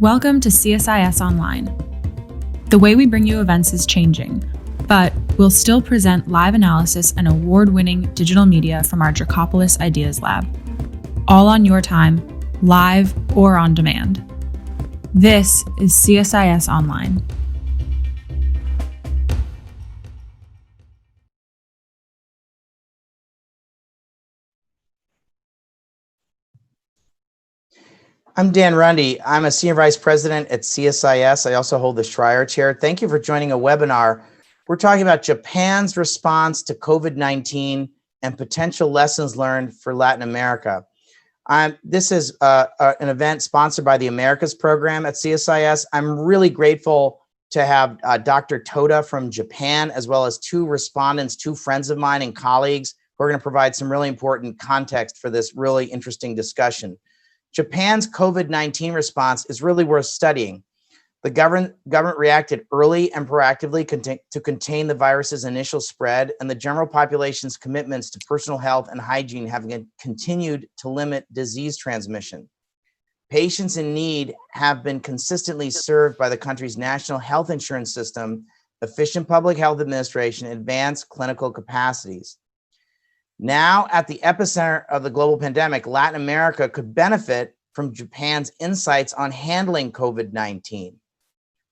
Welcome to CSIS Online. The way we bring you events is changing, but we'll still present live analysis and award-winning digital media from our Dracopolis Ideas Lab. All on your time, live or on demand. This is CSIS Online. I'm Dan Rundy. I'm a Senior Vice President at CSIS. I also hold the Schreier Chair. Thank you for joining a webinar. We're talking about Japan's response to COVID-19 and potential lessons learned for Latin America. This is an event sponsored by the Americas program at CSIS. I'm really grateful to have Dr. Toda from Japan, as well as two respondents, two friends of mine and colleagues, who are going to provide some really important context for this really interesting discussion. Japan's COVID-19 response is really worth studying. The government reacted early and proactively to contain the virus's initial spread, and the general population's commitments to personal health and hygiene have continued to limit disease transmission. Patients in need have been consistently served by the country's national health insurance system, efficient public health administration, and advanced clinical capacities. Now, at the epicenter of the global pandemic, Latin America could benefit from Japan's insights on handling COVID-19.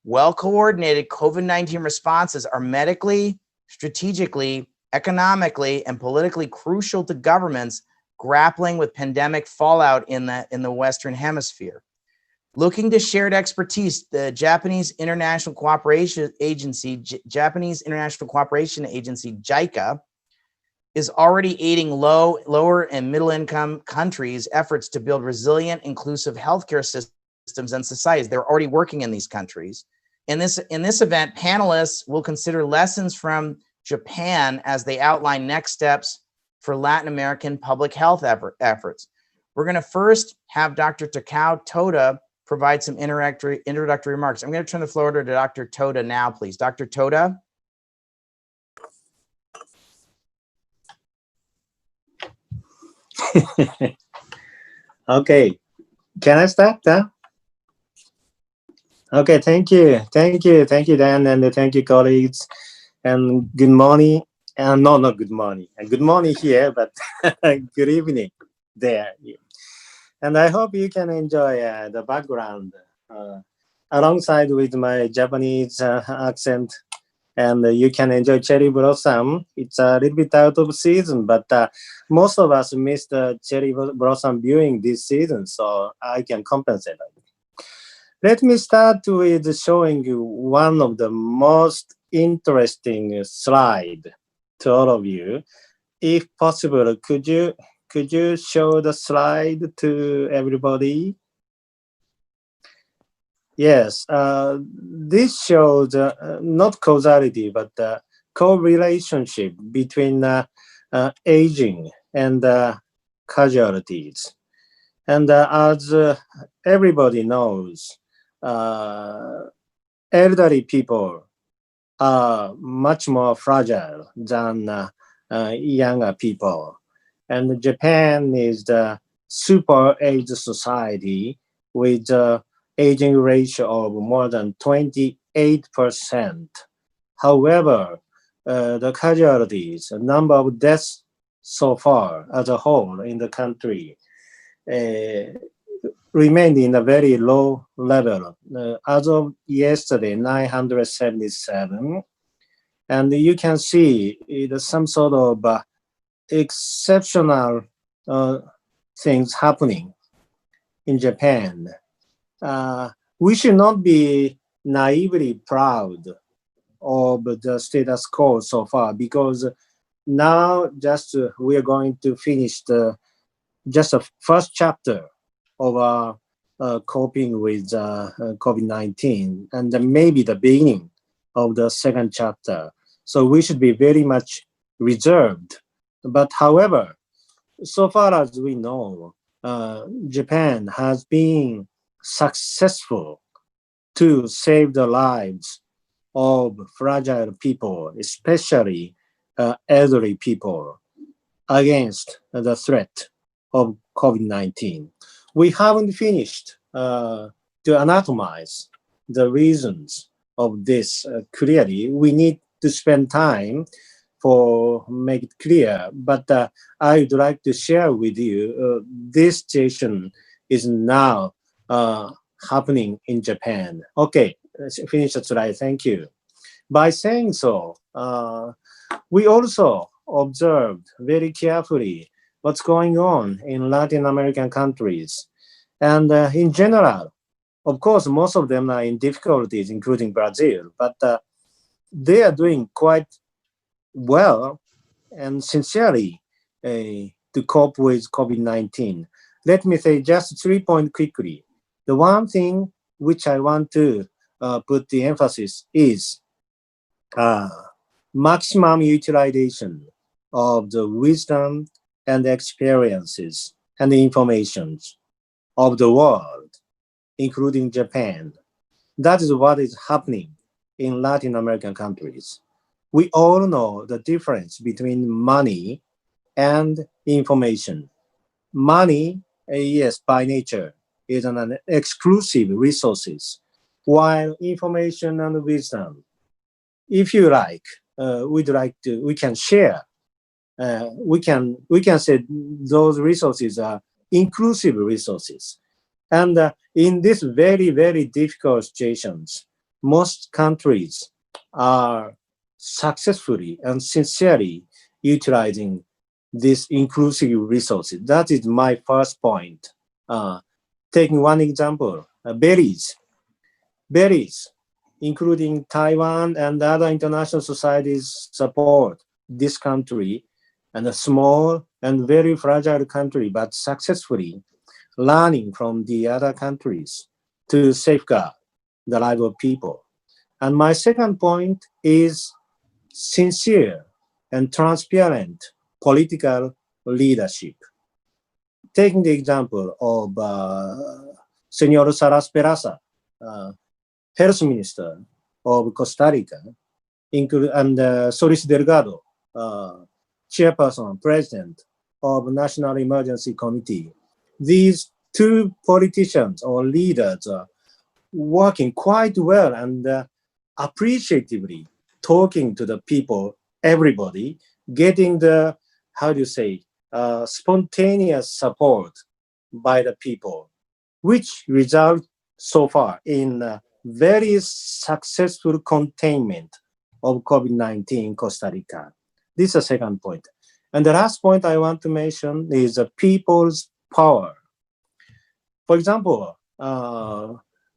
Well-coordinated COVID-19 responses are medically, strategically, economically, and politically crucial to governments grappling with pandemic fallout in the Western Hemisphere. Looking to shared expertise, the Japanese International Cooperation Agency, JICA, is already aiding lower and middle income countries' efforts to build resilient, inclusive healthcare systems and societies. They're already working in these countries. In this event, panelists will consider lessons from Japan as they outline next steps for Latin American public health efforts. We're going to first have Dr. Takao Toda provide some introductory remarks. I'm going to turn the floor to Dr. Toda now, please. Dr. Toda. Okay, can I start? Okay, thank you, Dan, and thank you, colleagues, and good morning. Not good morning, and good morning here, but good evening there. And I hope you can enjoy the background alongside with my Japanese accent. And you can enjoy cherry blossom. It's a little bit out of season, but most of us missed the cherry blossom viewing this season, so I can compensate. Let me start with showing you one of the most interesting slide to all of you. If possible, could you show the slide to everybody? Yes, this shows not causality, but co-relationship between aging and casualties. And as everybody knows, elderly people are much more fragile than younger people. And Japan is the super aged society with aging ratio of more than 28%. However, the casualties, the number of deaths so far as a whole in the country remained in a very low level. As of yesterday, 977. And you can see some sort of exceptional things happening in Japan. We should not be naively proud of the status quo so far, because now we are going to finish just the first chapter of coping with COVID-19, and then maybe the beginning of the second chapter. So we should be very much reserved. But however, so far as we know, Japan has been successful to save the lives of fragile people, especially elderly people, against the threat of COVID-19. We haven't finished to anatomize the reasons of this clearly. We need to spend time for make it clear, but I would like to share with you this situation is now happening in Japan. Okay, let's finish the slide. Thank you. By saying so, we also observed very carefully what's going on in Latin American countries. And in general, of course, most of them are in difficulties, including Brazil, but they are doing quite well and sincerely to cope with COVID-19. Let me say just 3 points quickly. The one thing which I want to put the emphasis is maximum utilization of the wisdom and experiences and the informations of the world, including Japan. That is what is happening in Latin American countries. We all know the difference between money and information. Money, yes, by nature, is an exclusive resources, while information and wisdom, if you like, we can share. We can say those resources are inclusive resources. And in these very, very difficult situations, most countries are successfully and sincerely utilizing these inclusive resources. That is my first point. Taking one example, berries, including Taiwan and other international societies support this country and a small and very fragile country, but successfully learning from the other countries to safeguard the life of people. And my second point is sincere and transparent political leadership. Taking the example of Senor Salas Peraza, Health Minister of Costa Rica, and Solis Delgado, Chairperson, President of National Emergency Committee. These two politicians or leaders are working quite well and appreciatively talking to the people, everybody, getting the, spontaneous support by the people, which result so far in very successful containment of COVID-19 in Costa Rica. This is the second point. And the last point I want to mention is the people's power. For example,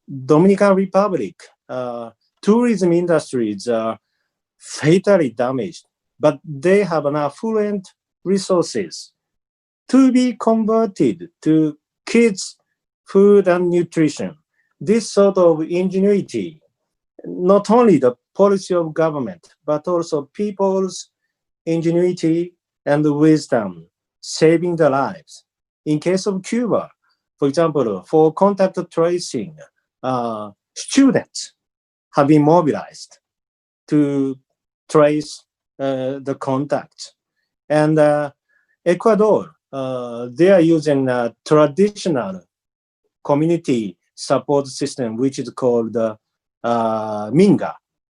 Dominican Republic, tourism industries are fatally damaged, but they have an affluent resources to be converted to kids' food and nutrition. This sort of ingenuity, not only the policy of government, but also people's ingenuity and wisdom, saving the lives. In case of Cuba, for example, for contact tracing, students have been mobilized to trace the contact. And Ecuador, they are using a traditional community support system, which is called Minga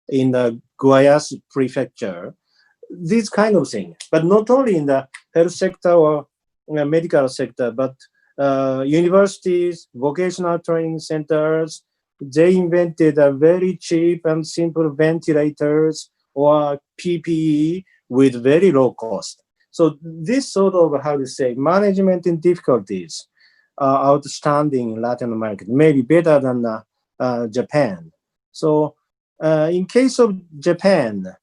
in the Guayas prefecture. This kind of thing, but not only in the health sector or medical sector, but universities, vocational training centers, they invented a very cheap and simple ventilators or PPE with very low cost. So this sort of, management in difficulties are outstanding in Latin America, maybe better than Japan. So in case of Japan,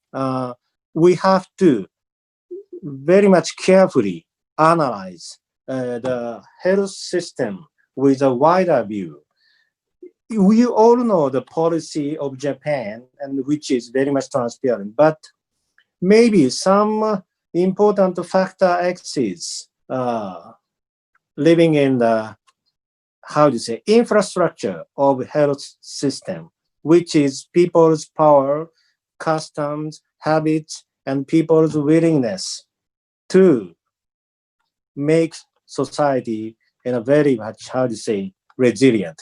we have to very much carefully analyze the health system with a wider view. We all know the policy of Japan, and which is very much transparent, but maybe some important factor exists living in the, infrastructure of health system, which is people's power, customs, habits, and people's willingness to make society in a very much, resilient.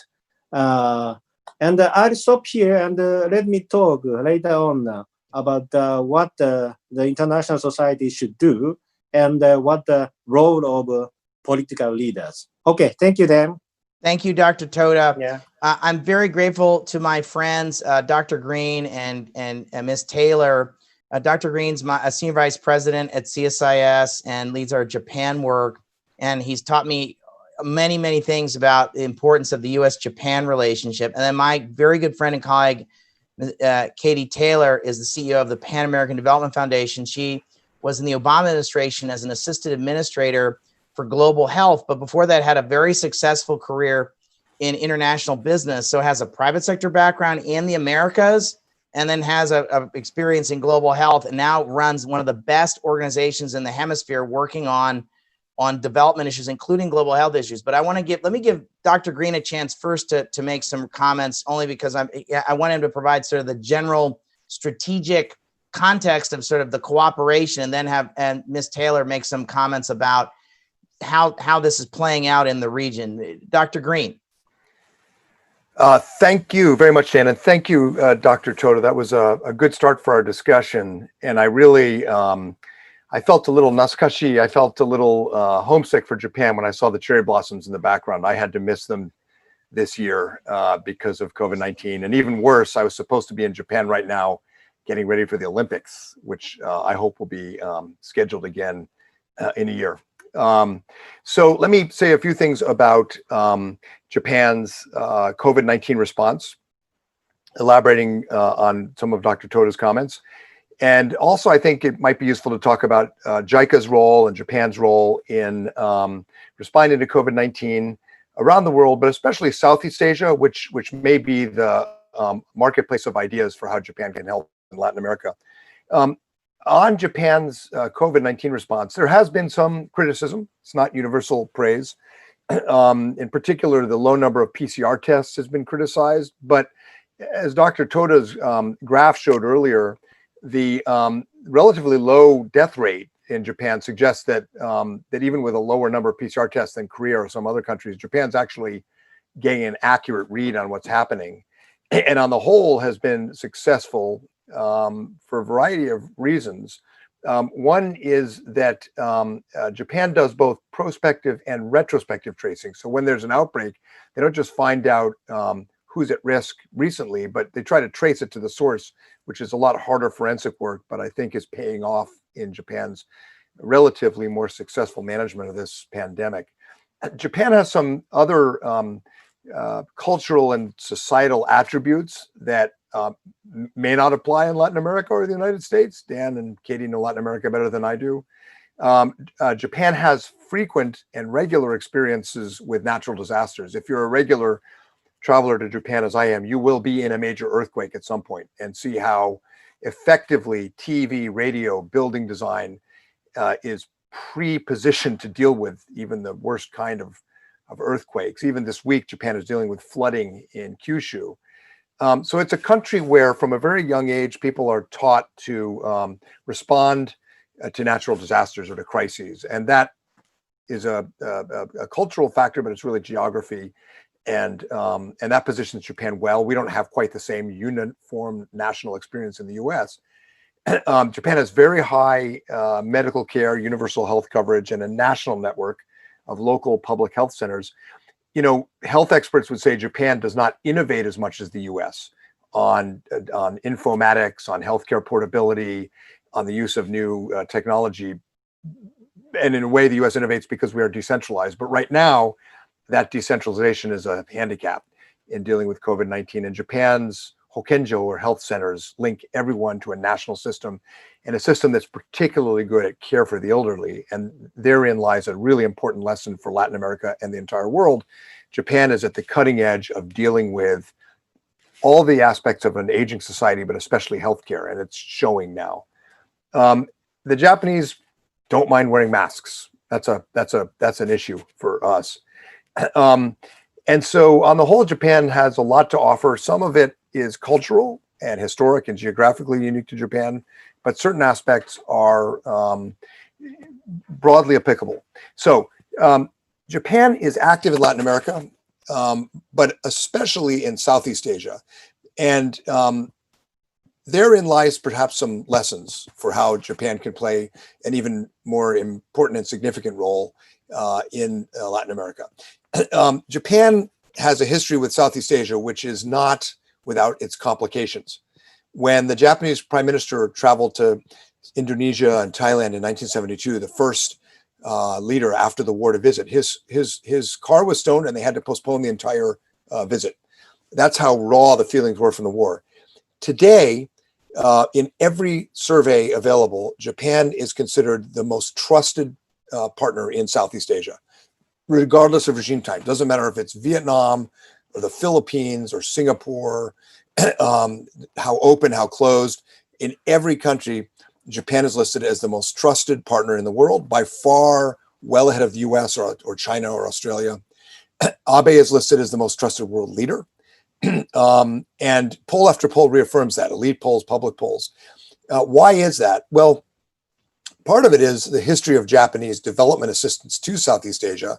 And I'll stop here and let me talk later on about what the international society should do and what the role of political leaders. Okay, thank you, Dan. Thank you, Dr. Toda. Yeah. I'm very grateful to my friends, Dr. Green and Ms. Taylor. Dr. Green's a senior vice president at CSIS and leads our Japan work. And he's taught me many, many things about the importance of the U.S.-Japan relationship. And then my very good friend and colleague, Katie Taylor, is the CEO of the Pan American Development Foundation. She was in the Obama administration as an assistant administrator for global health, but before that had a very successful career in international business. So has a private sector background in the Americas, and then has a experience in global health, and now runs one of the best organizations in the hemisphere working on development issues, including global health issues. But let me give Dr. Green a chance first to make some comments, only because I want him to provide sort of the general strategic context of sort of the cooperation, and then Ms. Taylor make some comments about how this is playing out in the region. Dr. Green. Thank you very much, Dan, and thank you, Dr. Toda. That was a good start for our discussion, and I really, I felt a little nasukashi. I felt a little homesick for Japan when I saw the cherry blossoms in the background. I had to miss them this year because of COVID-19, and even worse, I was supposed to be in Japan right now getting ready for the Olympics, which I hope will be scheduled again in a year. So let me say a few things about Japan's COVID-19 response, elaborating on some of Dr. Toda's comments. And also, I think it might be useful to talk about JICA's role and Japan's role in responding to COVID-19 around the world, but especially Southeast Asia, which may be the marketplace of ideas for how Japan can help in Latin America. On Japan's COVID-19 response, there has been some criticism. It's not universal praise. In particular, the low number of PCR tests has been criticized. But as Dr. Toda's graph showed earlier, the relatively low death rate in Japan suggests that that even with a lower number of PCR tests than Korea or some other countries, Japan's actually getting an accurate read on what's happening, and on the whole has been successful for a variety of reasons. One is that Japan does both prospective and retrospective tracing. So when there's an outbreak, they don't just find out who's at risk recently, but they try to trace it to the source, which is a lot harder forensic work, but I think is paying off in Japan's relatively more successful management of this pandemic. Japan has some other cultural and societal attributes that may not apply in Latin America or the United States. Dan and Katie know Latin America better than I do. Japan has frequent and regular experiences with natural disasters. If you're a regular traveler to Japan, as I am, you will be in a major earthquake at some point and see how effectively TV, radio, building design is pre-positioned to deal with even the worst kind of earthquakes. Even this week, Japan is dealing with flooding in Kyushu. So it's a country where from a very young age, people are taught to respond to natural disasters or to crises. And that is a cultural factor, but it's really geography. And that positions Japan well. We don't have quite the same uniform national experience in the US. Japan has very high medical care, universal health coverage, and a national network of local public health centers. You know, health experts would say Japan does not innovate as much as the US on informatics, on healthcare portability, on the use of new technology. And in a way, the US innovates because we are decentralized. But right now, that decentralization is a handicap in dealing with COVID-19. And Japan's Hokenjo, or health centers, link everyone to a national system, and a system that's particularly good at care for the elderly. And therein lies a really important lesson for Latin America and the entire world. Japan is at the cutting edge of dealing with all the aspects of an aging society, but especially healthcare, and it's showing now. The Japanese don't mind wearing masks. That's an issue for us. And so on the whole, Japan has a lot to offer. Some of it is cultural and historic and geographically unique to Japan, but certain aspects are broadly applicable. So Japan is active in Latin America. but especially in Southeast Asia. And therein lies perhaps some lessons for how Japan can play an even more important and significant role in Latin America. Japan has a history with Southeast Asia, which is not without its complications. When the Japanese Prime Minister traveled to Indonesia and Thailand in 1972, the first leader after the war to visit, his car was stoned and they had to postpone the entire visit. That's how raw the feelings were from the war. Today, in every survey available, Japan is considered the most trusted partner in Southeast Asia, regardless of regime type. Doesn't matter if it's Vietnam or the Philippines or Singapore, how open, how closed. In every country, Japan is listed as the most trusted partner in the world, by far well ahead of the US or China or Australia. Abe is listed as the most trusted world leader. And poll after poll reaffirms that, elite polls, public polls. Why is that? Well, part of it is the history of Japanese development assistance to Southeast Asia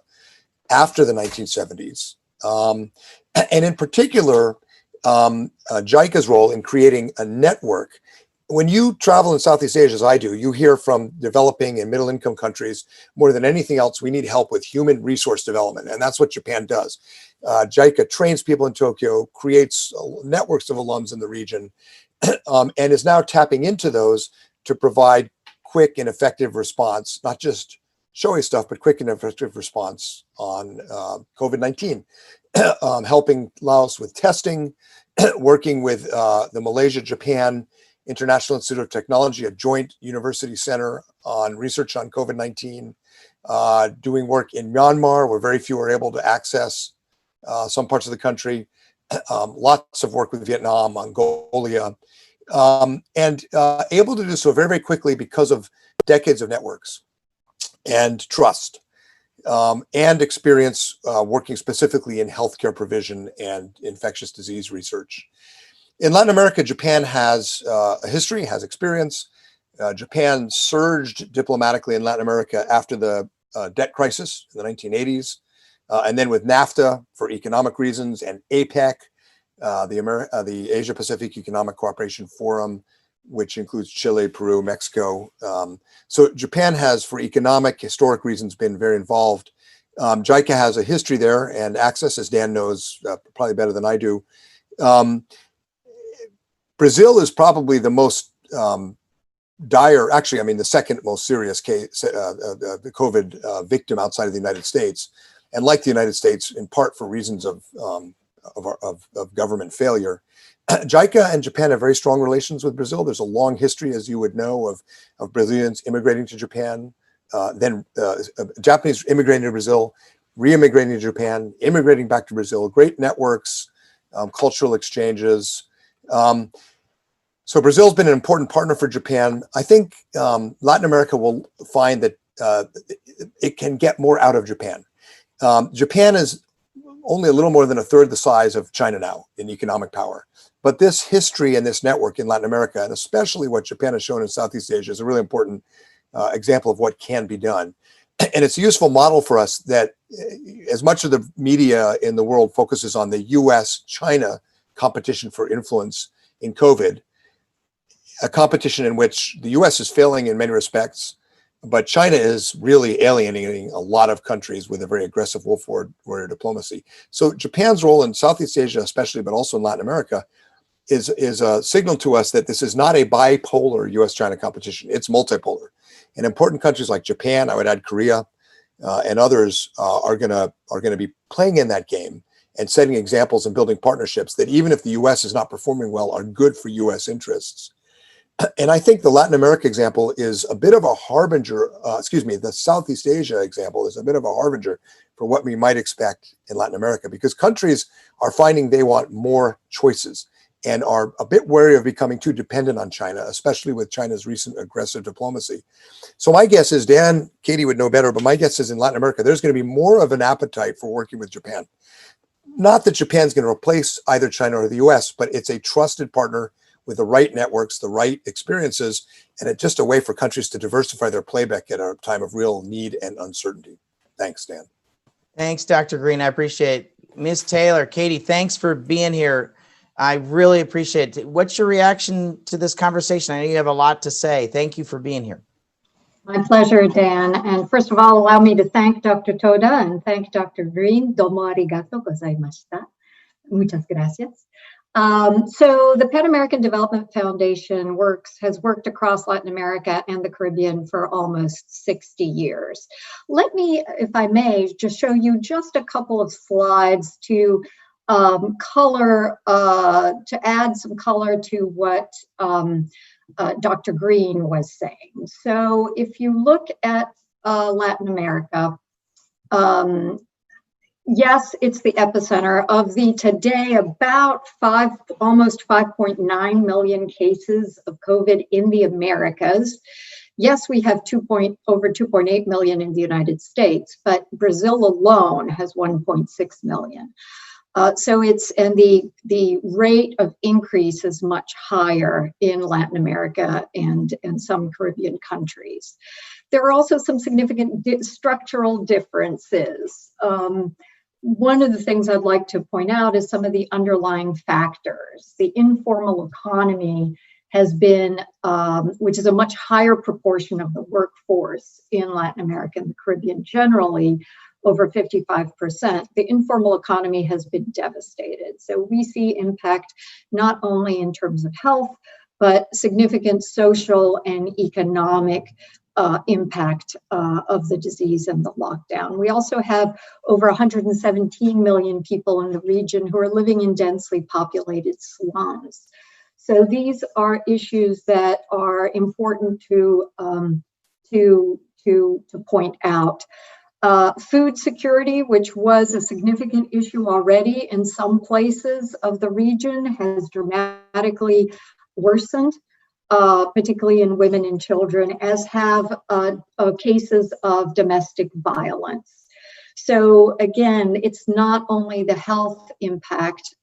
after the 1970s. And in particular, JICA's role in creating a network. When you travel in Southeast Asia, as I do, you hear from developing and middle income countries more than anything else, we need help with human resource development. And that's what Japan does. JICA trains people in Tokyo, creates networks of alums in the region, and is now tapping into those to provide quick and effective response, not just showy stuff, but quick and effective response on COVID-19, helping Laos with testing, working with the Malaysia-Japan International Institute of Technology, a joint university center on research on COVID-19, doing work in Myanmar, where very few are able to access some parts of the country, lots of work with Vietnam, Mongolia, and able to do so very, very quickly because of decades of networks and trust and experience working specifically in healthcare provision and infectious disease research. In Latin America, Japan has a history, has experience. Japan surged diplomatically in Latin America after the debt crisis in the 1980s, and then with NAFTA for economic reasons, and APEC, the Asia Pacific Economic Cooperation Forum, which includes Chile, Peru, Mexico. So Japan has, for economic, historic reasons, been very involved. JICA has a history there and access, as Dan knows probably better than I do. Brazil is probably the most dire, actually, I mean, the second most serious case, the COVID victim outside of the United States. And like the United States, in part for reasons of government failure, JICA and Japan have very strong relations with Brazil. There's a long history, as you would know, of Brazilians immigrating to Japan, then Japanese immigrating to Brazil, re-immigrating to Japan, immigrating back to Brazil, great networks, cultural exchanges. So Brazil's been an important partner for Japan. I think Latin America will find that it can get more out of Japan. Japan is only a little more than a third the size of China now in economic power. But this history and this network in Latin America, and especially what Japan has shown in Southeast Asia, is a really important example of what can be done. And it's a useful model for us that as much of the media in the world focuses on the US-China competition for influence in COVID, a competition in which the US is failing in many respects, but China is really alienating a lot of countries with a very aggressive wolf warrior diplomacy. So Japan's role in Southeast Asia, especially, but also in Latin America, is a signal to us that this is not a bipolar US-China competition. It's multipolar. And important countries like Japan, I would add Korea, and others are going to be playing in that game and setting examples and building partnerships that, even if the US is not performing well, are good for US interests. And I think the Latin America example is a bit of a harbinger, the Southeast Asia example is a bit of a harbinger for what we might expect in Latin America, because countries are finding they want more choices and are a bit wary of becoming too dependent on China, especially with China's recent aggressive diplomacy. So my guess is, Dan, Katie would know better, but my guess is in Latin America, there's going to be more of an appetite for working with Japan. Not that Japan's going to replace either China or the US, but it's a trusted partner with the right networks, the right experiences, and it's just a way for countries to diversify their playbook at a time of real need and uncertainty. Thanks, Dan. Thanks, Dr. Green. I appreciate Miss Taylor, Katie, thanks for being here. I really appreciate it. What's your reaction to this conversation? I know you have a lot to say. Thank you for being here. My pleasure, Dan. And first of all, allow me to thank Dr. Toda and thank Dr. Green. Domo arigato gozaimashita. Muchas gracias. So the Pan American Development Foundation has worked across Latin America and the Caribbean for almost 60 years. Let me, if I may, just show you just a couple of slides to to add some color to what Dr. Green was saying. So if you look at Latin America, yes, it's the epicenter of the today about almost 5.9 million cases of COVID in the Americas. Yes, we have over 2.8 million in the United States, but Brazil alone has 1.6 million. So the rate of increase is much higher in Latin America and some Caribbean countries. There are also some significant structural differences. One of the things I'd like to point out is some of the underlying factors. The informal economy has been, which is a much higher proportion of the workforce in Latin America and the Caribbean generally, over 55%. The informal economy has been devastated. So we see impact not only in terms of health, but significant social and economic impact of the disease and the lockdown. We also have over 117 million people in the region who are living in densely populated slums. So these are issues that are important to point out. Food security, which was a significant issue already in some places of the region, has dramatically worsened. Particularly in women and children, as have cases of domestic violence. So again, it's not only the health impact,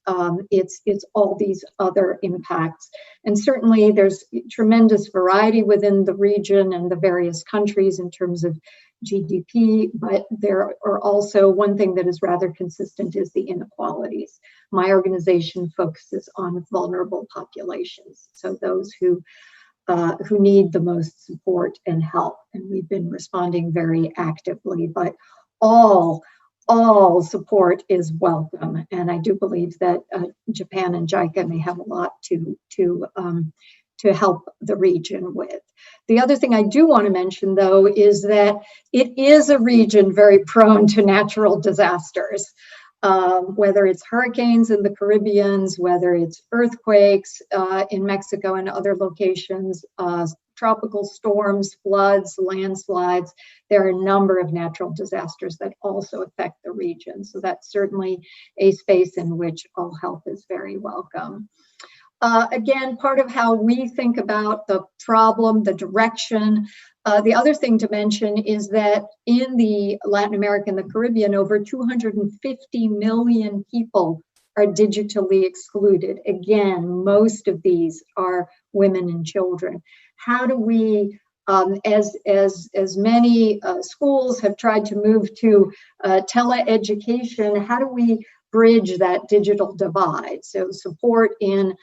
it's all these other impacts. And certainly there's tremendous variety within the region and the various countries in terms of GDP, but there are also one thing that is rather consistent is the inequalities. My organization focuses on vulnerable populations, so those who need the most support and help, and we've been responding very actively. But all support is welcome, and I do believe that Japan and JICA may have a lot to help the region with. The other thing I do want to mention, though, is that it is a region very prone to natural disasters, whether it's hurricanes in the Caribbean, whether it's earthquakes in Mexico and other locations, tropical storms, floods, landslides. There are a number of natural disasters that also affect the region. So that's certainly a space in which all help is very welcome. Again, part of how we think about the problem, the direction. The other thing to mention is that in the Latin America and the Caribbean, over 250 million people are digitally excluded. Again, most of these are women and children. How do we, as many schools have tried to move to teleeducation, how do we bridge that digital divide? So support in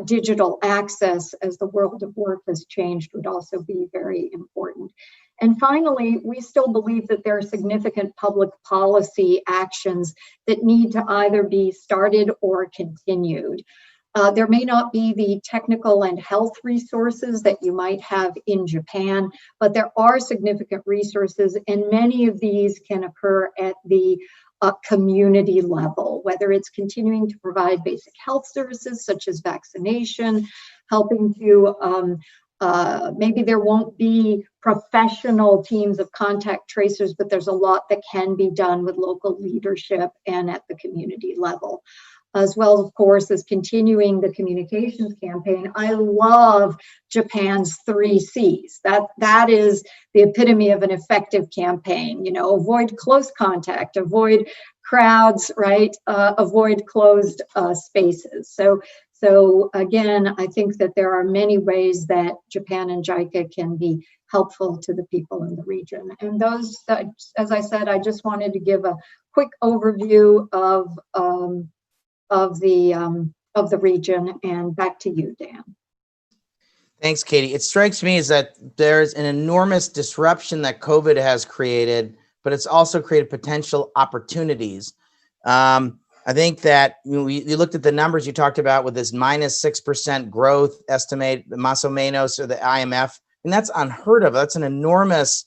digital access as the world of work has changed would also be very important. And finally, we still believe that there are significant public policy actions that need to either be started or continued. There may not be the technical and health resources that you might have in Japan, but there are significant resources, and many of these can occur at the community level, whether it's continuing to provide basic health services such as vaccination, helping to, maybe there won't be professional teams of contact tracers, but there's a lot that can be done with local leadership and at the community level. As well, of course, as continuing the communications campaign. I love Japan's 3 C's. That is the epitome of an effective campaign. You know, avoid close contact, avoid crowds, right? Avoid closed spaces. So again, I think that there are many ways that Japan and JICA can be helpful to the people in the region. And those, as I said, I just wanted to give a quick overview of the region. And back to you, Dan. Thanks, Katie. It strikes me as that there's an enormous disruption that COVID has created, but it's also created potential opportunities. I think that you looked at the numbers you talked about with this -6% growth estimate, the más o menos, or the IMF, and that's unheard of. That's an enormous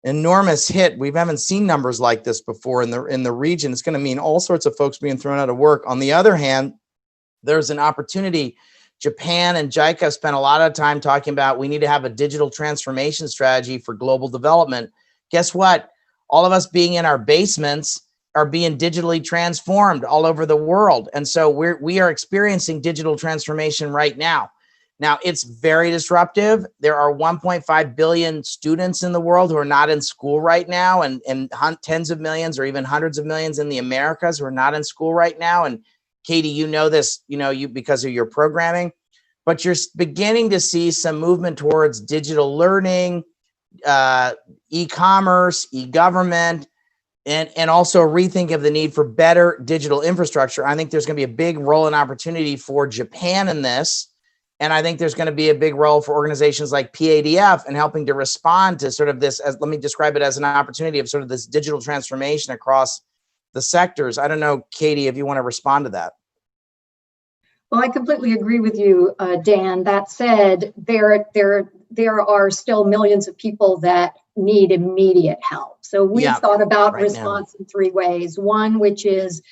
hit. We haven't seen numbers like this before in the region. It's going to mean all sorts of folks being thrown out of work. On the other hand, there's an opportunity. Japan and JICA spent a lot of time talking about we need to have a digital transformation strategy for global development. Guess what? All of us being in our basements are being digitally transformed all over the world. And so we are experiencing digital transformation right now. Now, it's very disruptive. There are 1.5 billion students in the world who are not in school right now, and tens of millions or even hundreds of millions in the Americas who are not in school right now. And Katie, you know this, you because of your programming, but you're beginning to see some movement towards digital learning, e-commerce, e-government, and also a rethink of the need for better digital infrastructure. I think there's going to be a big role and opportunity for Japan in this. And I think there's going to be a big role for organizations like PADF in helping to respond to sort of this, let me describe it as an opportunity of sort of this digital transformation across the sectors. I don't know, Katie, if you want to respond to that. Well, I completely agree with you, Dan. That said, there are still millions of people that need immediate help. So we've thought about response in three ways. One, which is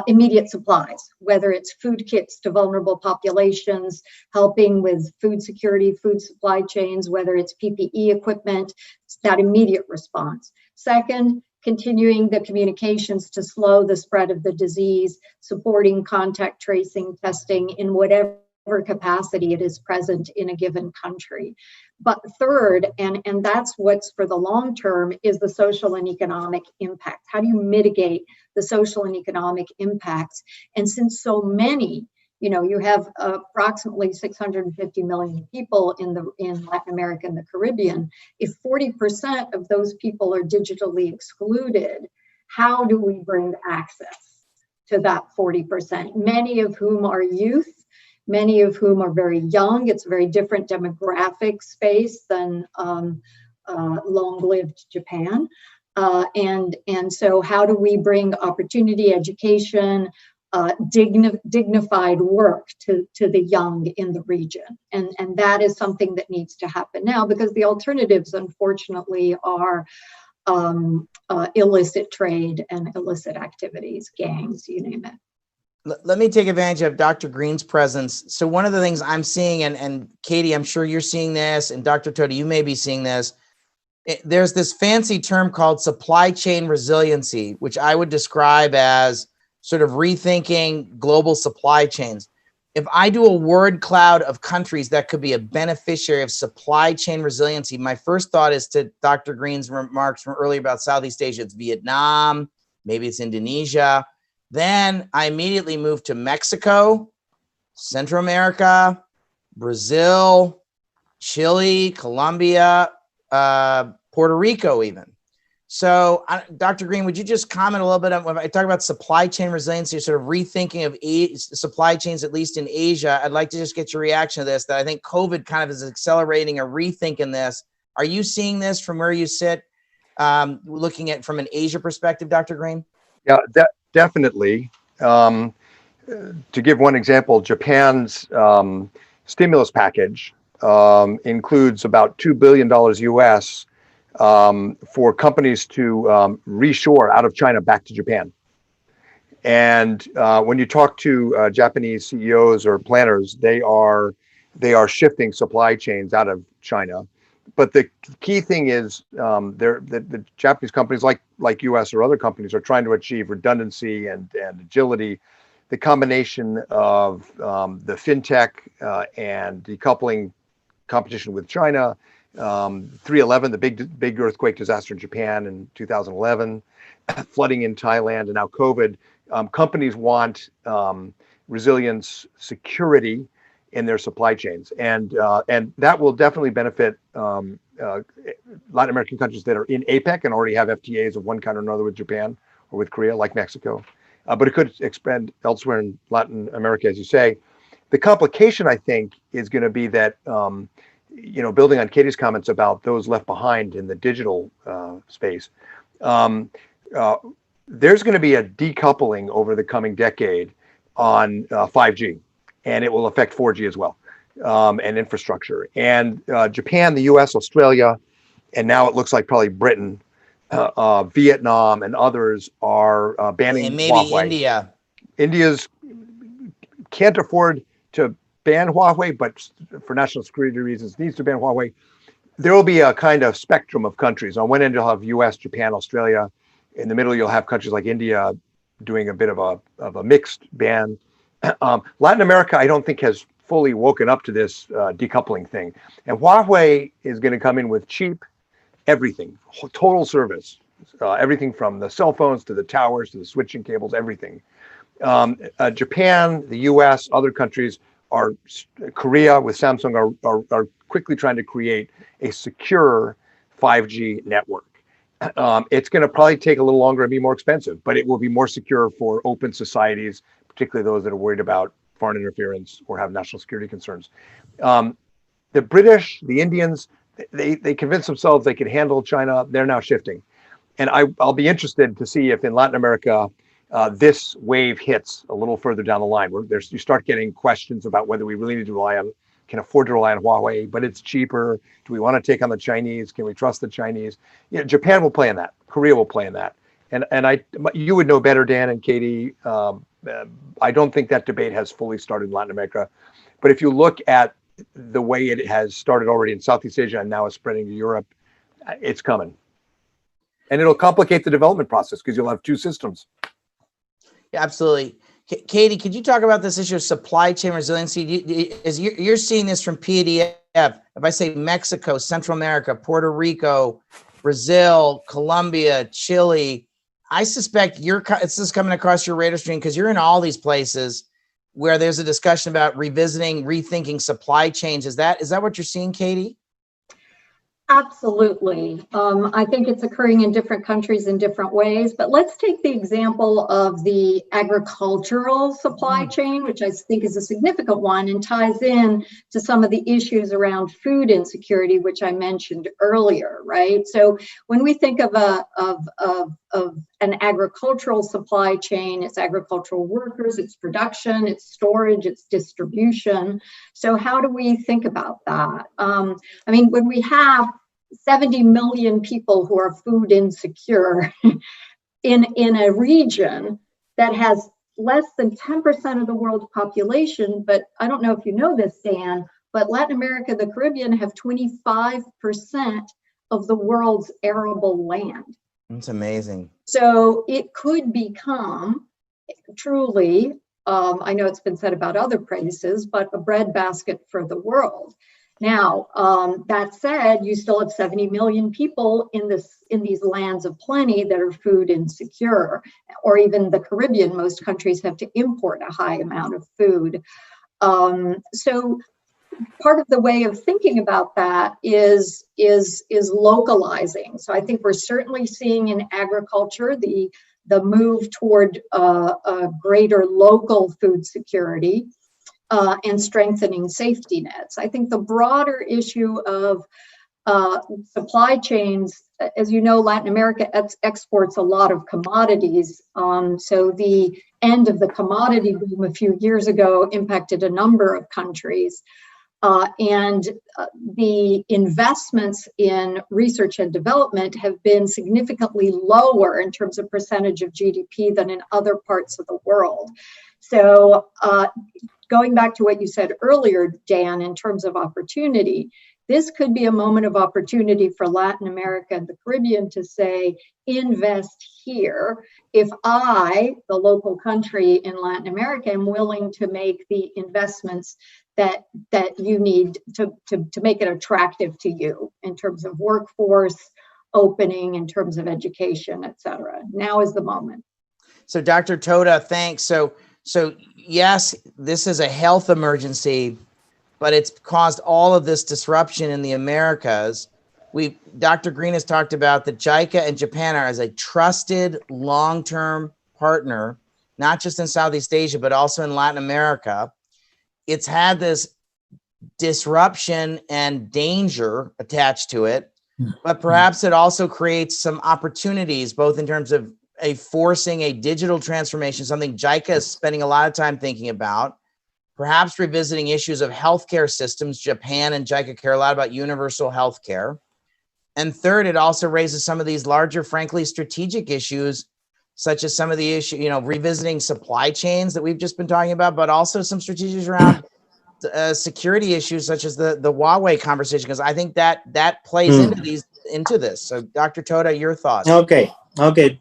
immediate supplies, whether it's food kits to vulnerable populations, helping with food security, food supply chains, whether it's PPE equipment, it's that immediate response. Second, continuing the communications to slow the spread of the disease, supporting contact tracing, testing in whatever capacity it is present in a given country. But third, and that's what's for the long term, is the social and economic impact. How do you mitigate the social and economic impacts? And since so many, you have approximately 650 million people in Latin America and the Caribbean. If 40% of those people are digitally excluded, how do we bring access to that 40%? Many of whom are youth, many of whom are very young. It's a very different demographic space than long-lived Japan. And so how do we bring opportunity, education, dignified work to the young in the region? And that is something that needs to happen now, because the alternatives, unfortunately, are illicit trade and illicit activities, gangs, you name it. Let me take advantage of Dr. Green's presence. So one of the things I'm seeing, and Katie, I'm sure you're seeing this, and Dr. Toda, you may be seeing this, there's this fancy term called supply chain resiliency, which I would describe as sort of rethinking global supply chains. If I do a word cloud of countries that could be a beneficiary of supply chain resiliency, my first thought is to Dr. Green's remarks from earlier about Southeast Asia. It's Vietnam, maybe it's Indonesia. Then I immediately moved to Mexico, Central America, Brazil, Chile, Colombia, Puerto Rico even. So Dr. Green, would you just comment a little bit on when I talk about supply chain resiliency, sort of rethinking of supply chains, at least in Asia? I'd like to just get your reaction to this, that I think COVID kind of is accelerating a rethink in this. Are you seeing this from where you sit, looking at from an Asia perspective, Dr. Green? Yeah, definitely. To give one example, Japan's stimulus package includes about $2 billion US for companies to reshore out of China back to Japan. And when you talk to Japanese CEOs or planners, they are shifting supply chains out of China. But the key thing is the Japanese companies like US or other companies are trying to achieve redundancy and agility. The combination of the fintech and decoupling competition with China 3/11, the big earthquake disaster in Japan in 2011, flooding in Thailand, and now COVID. Companies want resilience, security in their supply chains, and that will definitely benefit Latin American countries that are in APEC and already have FTAs of one kind or another with Japan or with Korea, like Mexico. But it could expand elsewhere in Latin America, as you say. The complication, I think, is going to be that, building on Katie's comments about those left behind in the digital space, there's going to be a decoupling over the coming decade on 5G, and it will affect 4G as well, and infrastructure. And Japan, the US, Australia, and now it looks like probably Britain, Vietnam, and others are banning and maybe Huawei. India's can't afford to ban Huawei, but for national security reasons needs to ban Huawei. There will be a kind of spectrum of countries. On one end, you'll have US, Japan, Australia. In the middle, you'll have countries like India doing a bit of a mixed ban. Latin America, I don't think, has fully woken up to this decoupling thing. And Huawei is going to come in with cheap everything, total service, everything from the cell phones to the towers to the switching cables, everything. Japan, the US, other countries Korea with Samsung are quickly trying to create a secure 5G network. It's going to probably take a little longer and be more expensive, but it will be more secure for open societies, particularly those that are worried about foreign interference or have national security concerns. The British, the Indians, they convinced themselves they could handle China. They're now shifting. And I'll be interested to see if in Latin America, this wave hits a little further down the line, where you start getting questions about whether we really need to can afford to rely on Huawei, but it's cheaper. Do we want to take on the Chinese? Can we trust the Chinese? Japan will play in that. Korea will play in that. And you would know better, Dan and Katie. I don't think that debate has fully started in Latin America. But if you look at the way it has started already in Southeast Asia and now is spreading to Europe, it's coming. And it'll complicate the development process because you'll have two systems. Yeah, absolutely. Katie, could you talk about this issue of supply chain resiliency? As you're seeing this from PDF, if I say Mexico, Central America, Puerto Rico, Brazil, Colombia, Chile, I suspect it's just coming across your radar screen because you're in all these places where there's a discussion about revisiting, rethinking supply chains. Is that what you're seeing, Katie? Absolutely. I think it's occurring in different countries in different ways, but let's take the example of the agricultural supply chain, which I think is a significant one and ties in to some of the issues around food insecurity, which I mentioned earlier, right? So when we think of an agricultural supply chain, it's agricultural workers, it's production, it's storage, it's distribution. So how do we think about that? When we have 70 million people who are food insecure in a region that has less than 10% of the world's population, but I don't know if you know this, Dan, but Latin America, the Caribbean have 25% of the world's arable land. That's amazing. So it could become truly, I know it's been said about other places, but a breadbasket for the world. Now, that said, you still have 70 million people in these lands of plenty that are food insecure, or even the Caribbean. Most countries have to import a high amount of food. So part of the way of thinking about that is localizing. So I think we're certainly seeing in agriculture the move toward a greater local food security. And strengthening safety nets. I think the broader issue of supply chains, as you know, Latin America exports a lot of commodities. So the end of the commodity boom a few years ago impacted a number of countries. And the investments in research and development have been significantly lower in terms of percentage of GDP than in other parts of the world. So going back to what you said earlier, Dan, in terms of opportunity, This could be a moment of opportunity for Latin America and the Caribbean to say, invest here. If I, the local country in Latin America, am willing to make the investments that you need to make it attractive to you in terms of workforce opening, in terms of education, et cetera. Now is the moment. So Dr. Toda, thanks. So yes, this is a health emergency, but it's caused all of this disruption in the Americas. Dr. Green has talked about that JICA and Japan are as a trusted long-term partner, not just in Southeast Asia, but also in Latin America. It's had this disruption and danger attached to it, but perhaps it also creates some opportunities, both in terms of forcing a digital transformation, something JICA is spending a lot of time thinking about, perhaps revisiting issues of healthcare systems. Japan and JICA care a lot about universal healthcare. And third, it also raises some of these larger, frankly, strategic issues, such as some of the issue, revisiting supply chains that we've just been talking about, but also some strategies around security issues, such as the Huawei conversation, because I think that plays into this. So, Dr. Toda, your thoughts? Okay,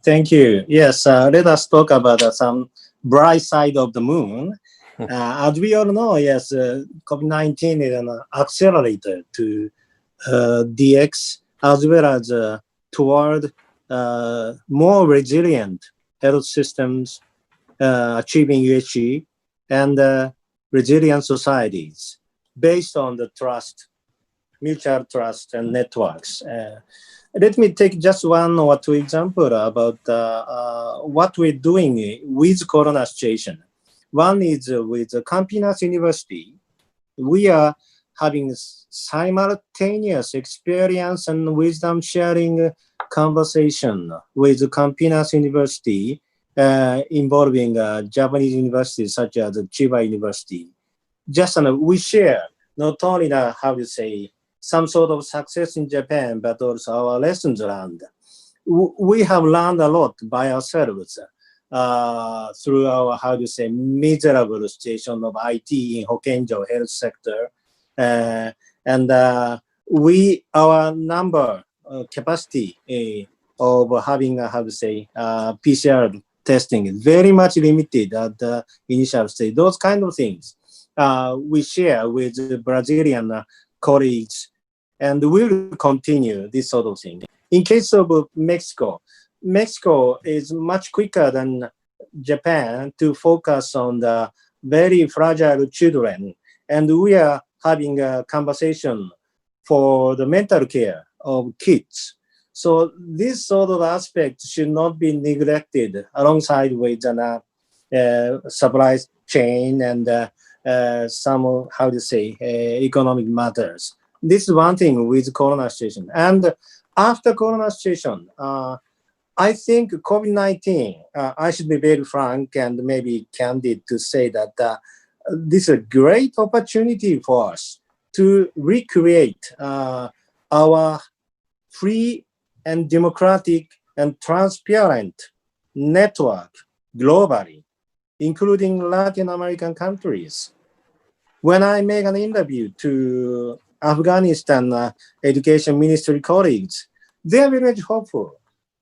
thank you. Yes, let us talk about some bright side of the moon. As we all know, yes, COVID-19 is an accelerator to DX, as well as toward more resilient health systems, achieving UHG, and resilient societies based on the trust, mutual trust and networks. Let me take just one or two examples about what we're doing with Corona situation. One is with Campinas University. We are having simultaneous experience and wisdom sharing conversation with Campinas University, involving Japanese universities such as Chiba University. Just we share not only some sort of success in Japan, but also our lessons learned. We have learned a lot by ourselves through our miserable situation of IT in Hokenjo health sector, and our number capacity of having PCR testing is very much limited at the initial stage. Those kind of things we share with the Brazilian colleagues, and we'll continue this sort of thing. In case of Mexico is much quicker than Japan to focus on the very fragile children, and we are having a conversation for the mental care of kids. So this sort of aspect should not be neglected alongside with supply chain and some economic matters. This is one thing with Corona situation. And after Corona situation, I think COVID-19, I should be very frank and maybe candid to say that this is a great opportunity for us to recreate our free and democratic and transparent network globally, including Latin American countries. When I make an interview to Afghanistan education ministry colleagues, they are very much hopeful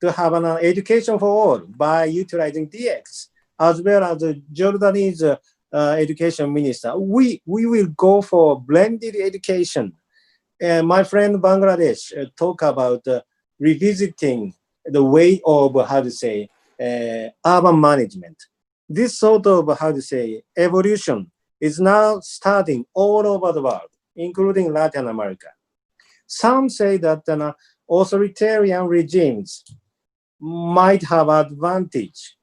to have an education for all by utilizing DX, as well as the Jordanese education minister. We will go for blended education. My friend Bangladesh talk about revisiting the way of urban management. This sort of evolution is now starting all over the world, including Latin America. Some say that authoritarian regimes might have advantage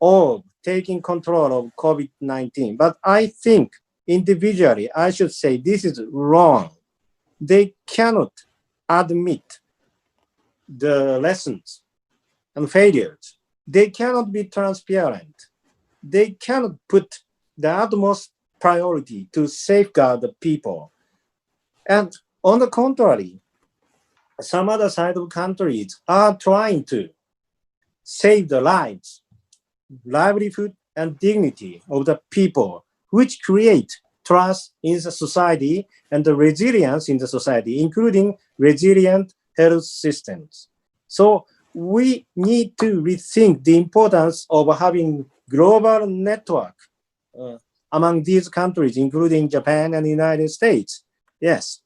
of taking control of COVID-19, but I think individually I should say this is wrong. They cannot admit the lessons and failures. They cannot be transparent. They cannot put the utmost priority to safeguard the people. And on the contrary, some other side of countries are trying to save the lives, livelihood, and dignity of the people, which create trust in the society and the resilience in the society, including resilient health systems. So we need to rethink the importance of having global network among these countries, including Japan and the United States. Yes.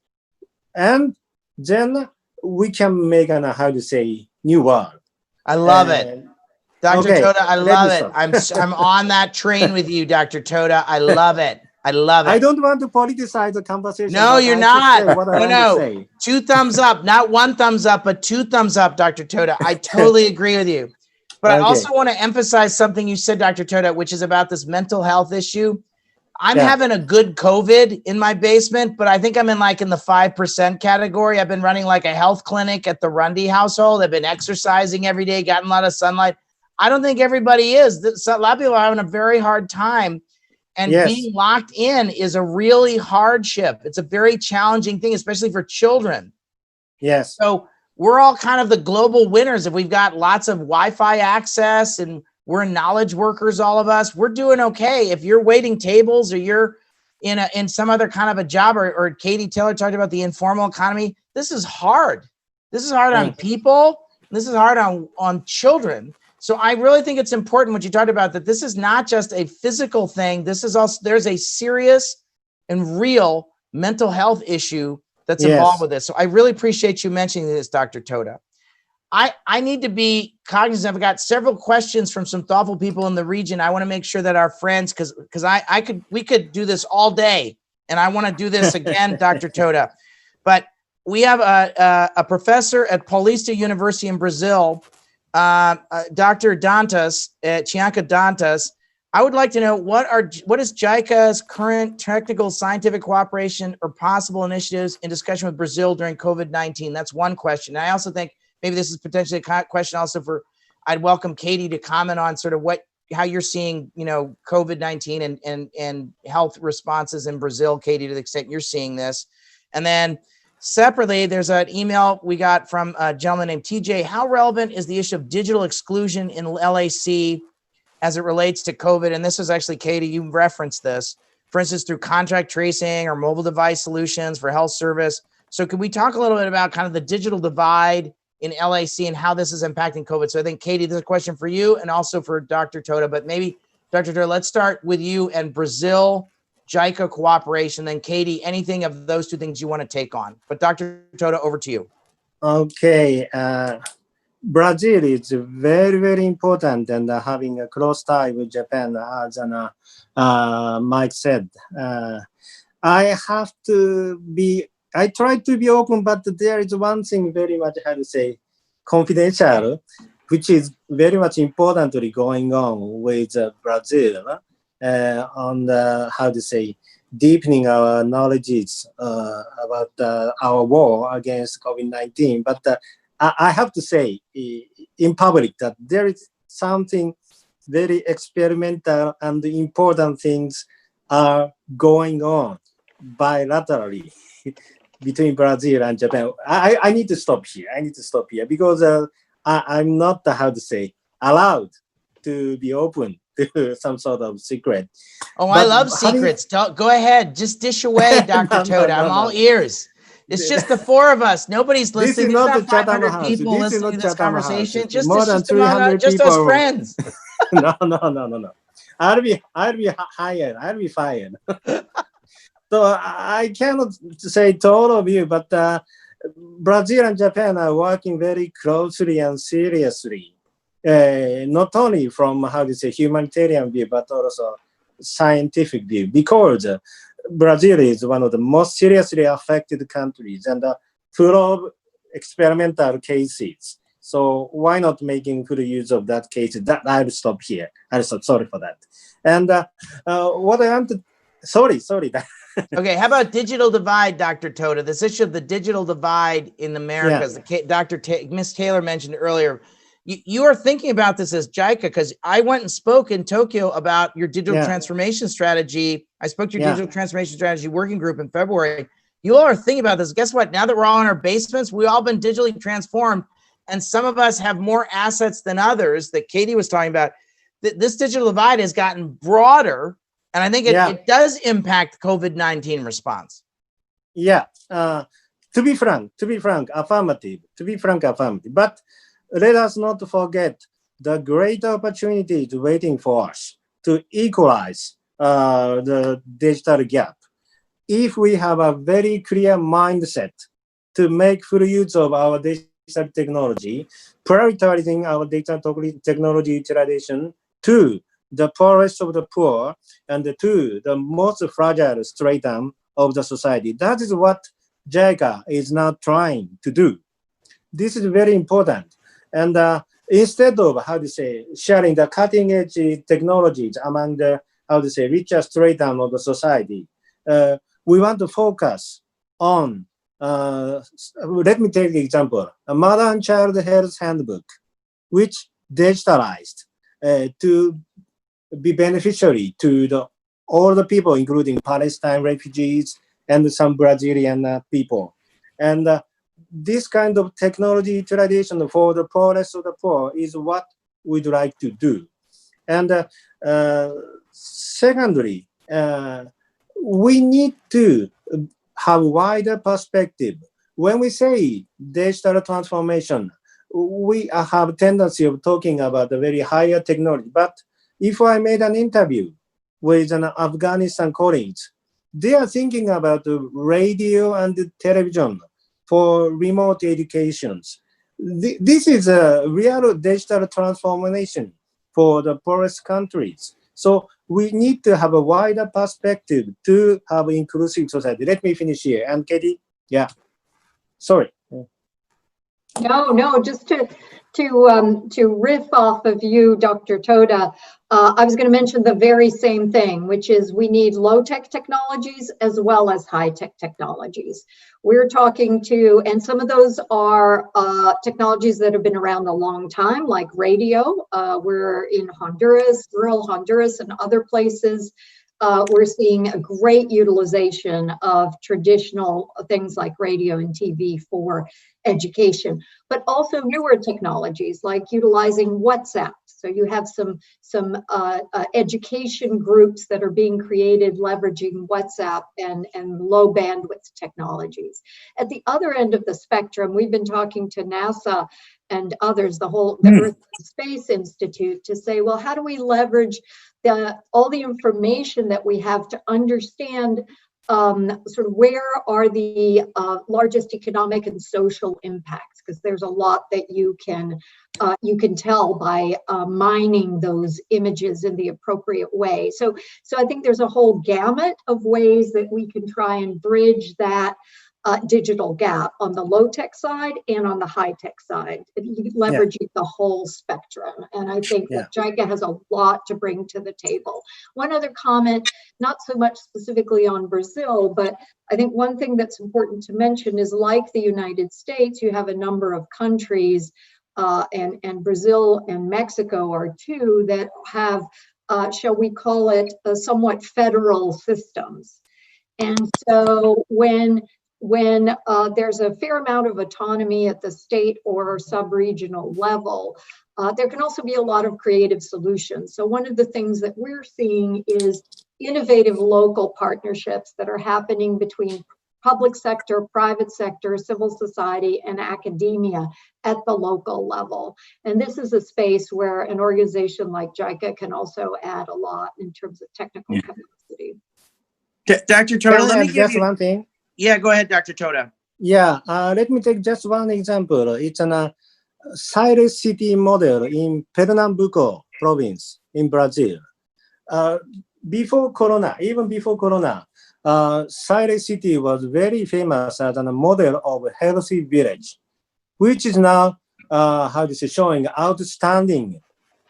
And then we can make an, how to say, new world. I love it. Dr. Okay, Toda, I love it. stop. I'm on that train with you, Dr. Toda. I love it. I love it. I don't want to politicize the conversation. No, you're I not. say what I want to say. 2 thumbs up, not 1 thumbs up, but 2 thumbs up, Dr. Toda. I totally agree with you. But I also want to emphasize something you said, Dr. Toda, which is about this mental health issue. I'm having a good COVID in my basement, but I think I'm in the 5% category. I've been running like a health clinic at the Rundy household. I've been exercising every day, gotten a lot of sunlight. I don't think everybody is. A lot of people are having a very hard time. And being locked in is a really hardship. It's a very challenging thing, especially for children. Yes. So we're all kind of the global winners. If we've got lots of Wi-Fi access and we're knowledge workers, all of us, we're doing okay. If you're waiting tables or you're in some other kind of a job, or Katie Taylor talked about the informal economy, this is hard. This is hard on people. This is hard on children. So I really think it's important what you talked about, that this is not just a physical thing. This is also, there's a serious and real mental health issue that's involved with this. So I really appreciate you mentioning this, Dr. Toda. I need to be cognizant. I've got several questions from some thoughtful people in the region. I want to make sure that our friends, because we could do this all day, and I want to do this again, Dr. Toda. But we have a professor at Paulista University in Brazil, Dr. Dantas, Chianca Dantas. I would like to know what is JICA's current technical scientific cooperation or possible initiatives in discussion with Brazil during COVID-19? That's one question. And I also think maybe this is potentially a question also for, I'd welcome Katie to comment on sort of how you're seeing, COVID-19 and health responses in Brazil, Katie, to the extent you're seeing this. And then separately, there's an email we got from a gentleman named TJ. How relevant is the issue of digital exclusion in LAC as it relates to COVID? And this is actually, Katie, you referenced this, for instance, through contract tracing or mobile device solutions for health service. So could we talk a little bit about kind of the digital divide in LAC and how this is impacting COVID? So I think, Katie, this is a question for you and also for Dr. Toda, but maybe Dr. Toda, let's start with you and Brazil, JICA cooperation, then Katie, anything of those two things you want to take on. But Dr. Toda, over to you. Okay. Brazil is very, very important, and having a close tie with Japan, as Mike said. I try to be open, but there is one thing very much, confidential, which is very much importantly going on with Brazil. On deepening our knowledge about our war against COVID-19. But I have to say in public that there is something very experimental and important things are going on bilaterally between Brazil and Japan. I need to stop here. Because I'm not, allowed to be open to some sort of secret. Oh, I love secrets. Go ahead. Just dish away, Dr. Toda. I'm all ears. It's just the four of us. Nobody's listening. This is There's not not the 500 people listening to this conversation. Just more than 300 people. Just us friends. No. I'll be hired. I'll be fired. So I cannot say to all of you, but Brazil and Japan are working very closely and seriously. Not only from humanitarian view, but also scientific view, because Brazil is one of the most seriously affected countries and full of experimental cases. So why not making full use of that case? That I'll stop here. Sorry for that. And what I want to, sorry. Okay, how about digital divide, Dr. Toda? This issue of the digital divide in Americas, Ms. Taylor mentioned earlier. You are thinking about this as JICA, because I went and spoke in Tokyo about your digital transformation strategy. I spoke to your digital transformation strategy working group in February. You all are thinking about this. Guess what? Now that we're all in our basements, we've all been digitally transformed, and some of us have more assets than others that Katie was talking about. This digital divide has gotten broader And I think it does impact COVID-19 response. Yeah. To be frank, affirmative. But let us not forget the great opportunities waiting for us to equalize the digital gap. If we have a very clear mindset to make full use of our digital technology, prioritizing our digital technology utilization to the poorest of the poor and to the most fragile stratum of the society. That is what JICA is now trying to do. This is very important. And instead of, sharing the cutting edge technologies among the, richer stratum of the society, we want to focus on, let me take an example, a Mother and Child Health Handbook, which digitalized to be beneficiary to all the people, including Palestine refugees and some Brazilian people. And this kind of technology utilization for the poorest of the poor is what we'd like to do. And secondly, we need to have wider perspective. When we say digital transformation, we have a tendency of talking about the very higher technology. But if I made an interview with an Afghanistan colleagues, they are thinking about the radio and the television for remote educations. This is a real digital transformation for the poorest countries. So we need to have a wider perspective to have inclusive society. Let me finish here. And Katie, sorry. No, just to riff off of you, Dr. Toda, I was going to mention the very same thing, which is we need low-tech technologies as well as high-tech technologies. We're talking to, and some of those are technologies that have been around a long time, like radio. We're in Honduras, rural Honduras, and other places. We're seeing a great utilization of traditional things like radio and TV for education, but also newer technologies like utilizing WhatsApp. So you have some education groups that are being created leveraging WhatsApp and low bandwidth technologies. At the other end of the spectrum, we've been talking to NASA and others, the Earth and Space Institute, to say, well, how do we leverage all the information that we have to understand sort of where are the largest economic and social impacts? Because there's a lot that you can tell by mining those images in the appropriate way. So I think there's a whole gamut of ways that we can try and bridge that digital gap on the low-tech side and on the high-tech side, leveraging the whole spectrum. And I think that JICA has a lot to bring to the table. One other comment, not so much specifically on Brazil, but I think one thing that's important to mention is, like the United States, you have a number of countries, and Brazil and Mexico are two, that have, shall we call it, somewhat federal systems. And so when there's a fair amount of autonomy at the state or sub-regional level, there can also be a lot of creative solutions. So one of the things that we're seeing is innovative local partnerships that are happening between public sector, private sector, civil society, and academia at the local level. And this is a space where an organization like JICA can also add a lot in terms of technical capacity. Dr. Toda, let me give just you one thing. Yeah, go ahead, Dr. Toda. Yeah, let me take just one example. It's a silent city model in Pernambuco province in Brazil. Before Corona, silent city was very famous as a model of a healthy village, which is now, showing outstanding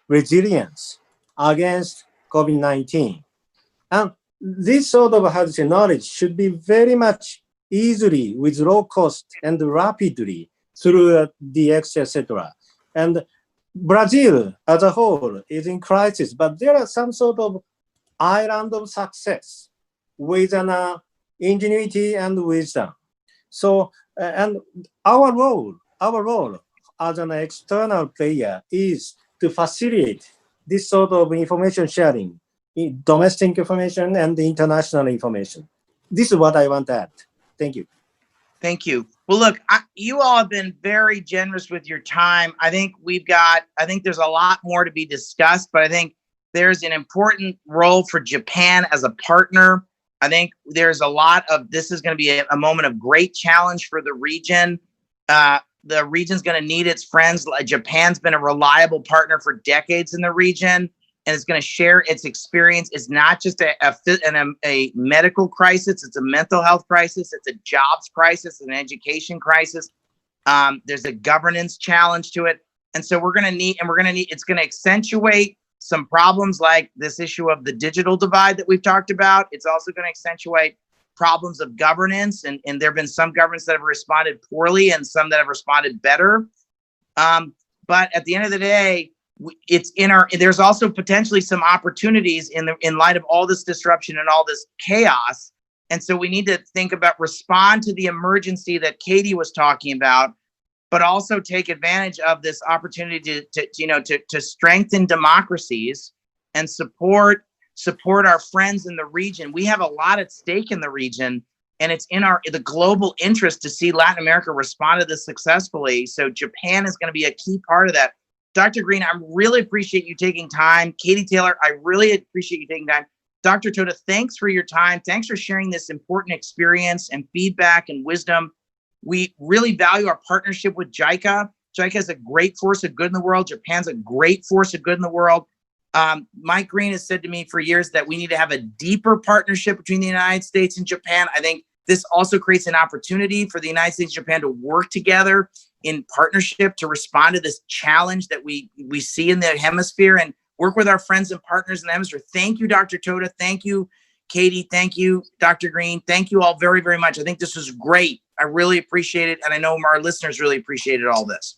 resilience against COVID-19. And this sort of knowledge should be very much easily, with low cost and rapidly through DX, etc. And Brazil as a whole is in crisis, but there are some sort of island of success with an ingenuity and wisdom. So, and our role as an external player is to facilitate this sort of information sharing domestic information and the international information. This is what I want to add. Thank you. Thank you. Well, look, you all have been very generous with your time. I think there's a lot more to be discussed, but I think there's an important role for Japan as a partner. I think there's a lot of, this is going to be a moment of great challenge for the region. The region's going to need its friends. Japan's been a reliable partner for decades in the region, and it's going to share its experience. It's not just a medical crisis. It's a mental health crisis. It's a jobs crisis, an education crisis. There's a governance challenge to it. And so it's going to accentuate some problems like this issue of the digital divide that we've talked about. It's also going to accentuate problems of governance. And there have been some governments that have responded poorly and some that have responded better. But at the end of the day, there's also potentially some opportunities in light of all this disruption and all this chaos. And so we need to think about respond to the emergency that Katie was talking about, but also take advantage of this opportunity to strengthen democracies and support our friends in the region. We have a lot at stake in the region, and it's in the global interest to see Latin America respond to this successfully. So Japan is going to be a key part of that. Dr. Green, I really appreciate you taking time. Katie Taylor, I really appreciate you taking time. Dr. Toda, thanks for your time. Thanks for sharing this important experience and feedback and wisdom. We really value our partnership with JICA. JICA is a great force of good in the world. Japan's a great force of good in the world. Mike Green has said to me for years that we need to have a deeper partnership between the United States and Japan. I think this also creates an opportunity for the United States and Japan to work together in partnership to respond to this challenge that we see in the hemisphere and work with our friends and partners in the hemisphere. Thank you, Dr. Toda. Thank you, Katie. Thank you, Dr. Green. Thank you all very, very much. I think this was great. I really appreciate it. And I know our listeners really appreciated all this.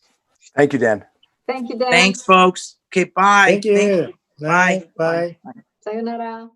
Thank you, Dan. Thank you, Dan. Thanks, folks. Okay, bye. Thank you. Bye. Bye. Sayonara.